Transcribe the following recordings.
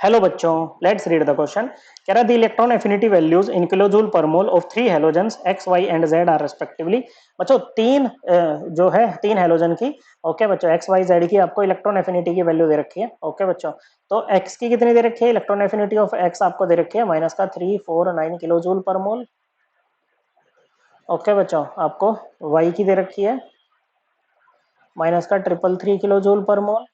Hello बच्चों, let's read the question. कह रहा the electron affinity values in kilojoule per mole of three halogens X Y and Z are respectively. बच्चों जो है तीन halogen की, ओके बच्चों, एक्स वाई जेड की आपको इलेक्ट्रॉन एफिनिटी की वैल्यू दे रखी है। ओके बच्चों, तो एक्स की कितनी दे रखी है? इलेक्ट्रॉन एफिनिटी ऑफ एक्स आपको दे रखी है -349 किलोजूल पर मोल। ओके बच्चों, आपको वाई की दे रखी है -333 किलोजूल पर मोल।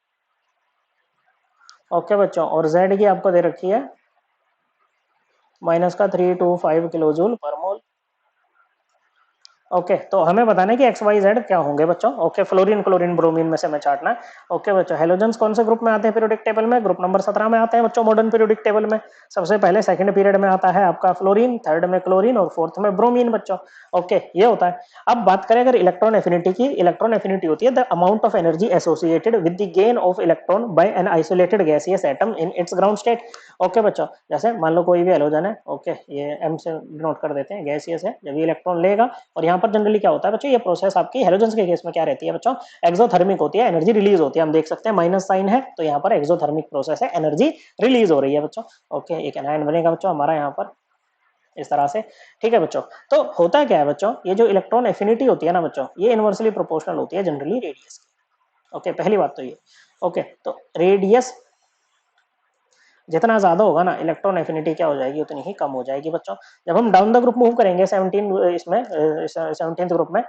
ओके बच्चों, और जेड की आपको दे रखी है -325 किलोजूल पर मोल। ओके, तो हमें बताना है कि एक्स वाई जेड क्या होंगे बच्चों। ओके, फ्लोरीन क्लोरीन ब्रोमीन में से हमें चाटना है। ओके बच्चों, हेलोजेंस कौन से ग्रुप में आते हैं पीरियोडिक टेबल में? ग्रुप नंबर 17 में आते हैं बच्चों मॉडर्न पीरियोडिक टेबल में। सबसे पहले सेकंड पीरियड में आता है आपका फ्लोरीन, थर्ड में क्लोरीन और फोर्थ में ब्रोमीन बच्चों। ओके, ये होता है। अब बात करें अगर इलेक्ट्रॉन एफिनिटी की, इलेक्ट्रॉन एफिनिटी होती है the amount of energy associated with the gain of electron by an isolated gaseous atom in its ground state. Okay बच्चों, जैसे मान लो कोई भी हेलोजन है, ओके, ये एम से डिनोट कर देते हैं, गैसियस है। जब ये इलेक्ट्रॉन लेगा, और यहाँ पर जनरली क्या होता है बच्चों, ये प्रोसेस आपकी हेलोजेंस के केस में क्या रहती है बच्चों, एक्सोथर्मिक होती है, एनर्जी रिलीज होती है। हम देख सकते हैं माइनस साइन है, तो यहाँ पर एक्सोथर्मिक प्रोसेस है, एनर्जी रिलीज हो रही है बच्चों। ओके, एक एनायन बनेगा बच्चों हमारा यहाँ पर इस तरह से। ठीक है बच्चों, तो होता क्या है बच्चों, ये जो इलेक्ट्रॉन एफिनिटी होती है ना बच्चों, ये इनवर्सली प्रोपोर्शनल होती है जनरली रेडियस की। ओके, पहली बात तो ये। ओके, तो रेडियस जितना ज्यादा होगा ना, इलेक्ट्रॉन एफिनिटी क्या हो जाएगी, उतनी ही कम हो जाएगी बच्चों। जब हम डाउन द ग्रुप मूव करेंगे 17th ग्रुप में,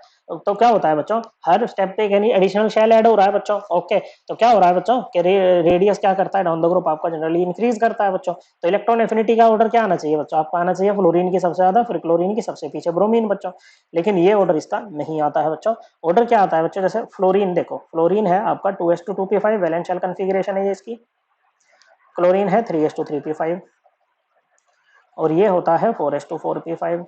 तो क्या होता है बच्चों, हर स्टेप पे यानी एडिशनल शेल ऐड हो रहा है बच्चों। ओके, तो क्या हो रहा है बच्चों कि रेडियस क्या करता है, डाउन द ग्रुप आपका जनरली इंक्रीज करता है बच्चों। तो इलेक्ट्रॉन एफिनिटी का ऑर्डर क्या आना चाहिए बच्चों, आपका आना चाहिए फ्लोरीन की सबसे ज्यादा, फिर क्लोरीन की सबसे पीछे ब्रोमीन बच्चों। लेकिन ये ऑर्डर इसका नहीं आता है बच्चों। ऑर्डर क्या आता है बच्चों, जैसे फ्लोरीन देखो, फ्लोरीन है आपका 2s2 2p5 valence shell configuration है ये इसकी। क्लोरीन है 3s2 3p5 और ये होता है 4s2 4p5।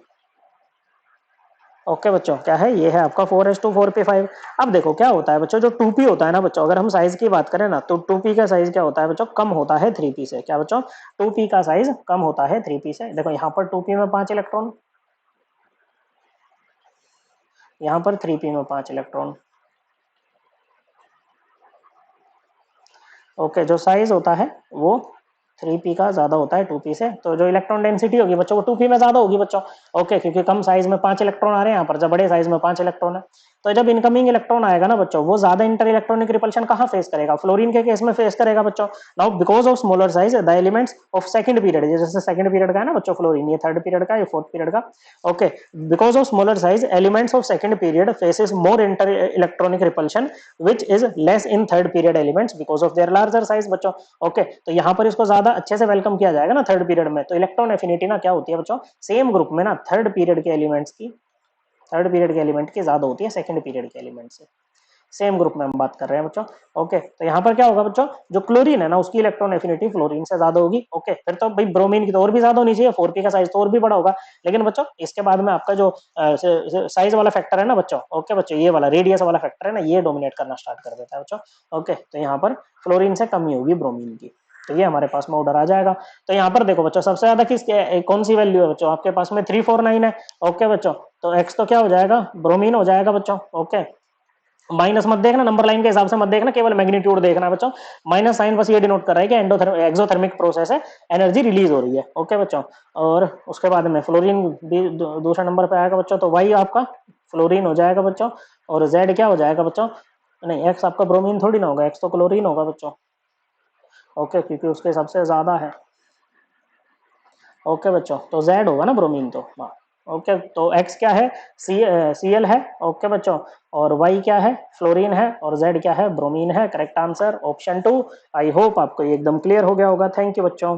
ओके बच्चों, क्या है, ये है आपका 4s2 4p5। अब देखो क्या होता है बच्चों, जो 2p होता है ना बच्चों, अगर हम साइज की बात करें ना, तो 2p का साइज क्या होता है बच्चों, कम होता है 3p से। क्या बच्चों, 2p का साइज कम होता है 3p से। देखो यहाँ पर 2p में 5 इलेक्ट्रॉन, यहाँ पर 3p में 5 इलेक्ट्रॉन। ओके, जो साइज होता है वो 3p का ज्यादा होता है 2p से। तो जो इलेक्ट्रॉन डेंसिटी होगी बच्चों, वो 2p में ज्यादा होगी बच्चों। ओके, क्योंकि कम साइज में 5 इलेक्ट्रॉन आ रहे हैं यहाँ पर, जब बड़े साइज में 5 इलेक्ट्रॉन है। तो जब इनकमिंग इलेक्ट्रॉन आएगा ना बच्चों, वो ज्यादा इंटर इलेक्ट्रॉनिक रिपल्शन कहाँ फेस करेगा, फ्लोरीन के केस में फेस करेगा बच्चों। Now because of smaller size the elements of second period, जैसे सेकंड पीरियड का है ना बच्चों फ्लोरीन, ये थर्ड पीरियड का, ये फोर्थ पीरियड का। Okay, because of smaller size elements of second period faces more inter electronic repulsion which is less in third period elements because of their larger size बच्चों। Okay, तो यहाँ पर इसको ज्यादा अच्छे से वेलकम किया जाएगा ना थर्ड पीरियड में। तो इलेक्ट्रॉन एफिनिटी ना क्या होती है बच्चों, सेम ग्रुप में ना थर्ड पीरियड के एलिमेंट की ज्यादा होती है सेकंड पीरियड के एलिमेंट से। सेम ग्रुप में हम बात कर रहे हैं बच्चों। ओके, तो यहाँ पर क्या होगा बच्चों, जो क्लोरीन है ना, उसकी इलेक्ट्रॉन एफिनिटी फ्लोरीन से ज्यादा होगी। ओके, फिर तो भाई ब्रोमीन की तो और भी ज्यादा होनी चाहिए, 4p का साइज तो और भी बड़ा होगा। लेकिन बच्चों इसके बाद में आपका जो साइज वाला फैक्टर है ना बच्चों, ओके बच्चों, ये वाला रेडियस वाला फैक्टर है ना, ये डोमिनेट करना स्टार्ट कर देता है बच्चों। ओके, तो यहाँ पर फ्लोरीन से कमी होगी ब्रोमीन की, तो ये हमारे पास में ऑर्डर आ जाएगा। तो यहाँ पर देखो बच्चों, सबसे ज्यादा कौन सी वैल्यू है बच्चों, आपके पास में 349 है। ओके बच्चों, तो एक्स तो क्या हो जाएगा, ब्रोमीन हो जाएगा बच्चों। ओके, माइनस मत देखना, नंबर लाइन के हिसाब से मत देखना, केवल मैग्नीट्यूड देखना है बच्चों। माइनस साइन बस ये डिनोट कर रहा है कि एक्सोथर्मिक प्रोसेस है, एनर्जी रिलीज हो रही है। ओके बच्चों, और उसके बाद में फ्लोरीन भी दूसरा नंबर पे आएगा बच्चों, तो वाई आपका फ्लोरीन हो जाएगा बच्चों, और जेड क्या हो जाएगा बच्चों, नहीं एक्स आपका ब्रोमीन थोड़ी ना होगा, एक्स तो क्लोरीन होगा बच्चों। ओके, क्योंकि उसके सबसे ज्यादा है। ओके बच्चों, तो जेड होगा ना ब्रोमीन तो, हाँ। ओके, तो एक्स क्या है, Cl है। ओके बच्चों, और वाई क्या है, फ्लोरीन है, और जेड क्या है, ब्रोमीन है। Correct answer option 2। I hope आपको ये एकदम क्लियर हो गया होगा। थैंक यू बच्चों।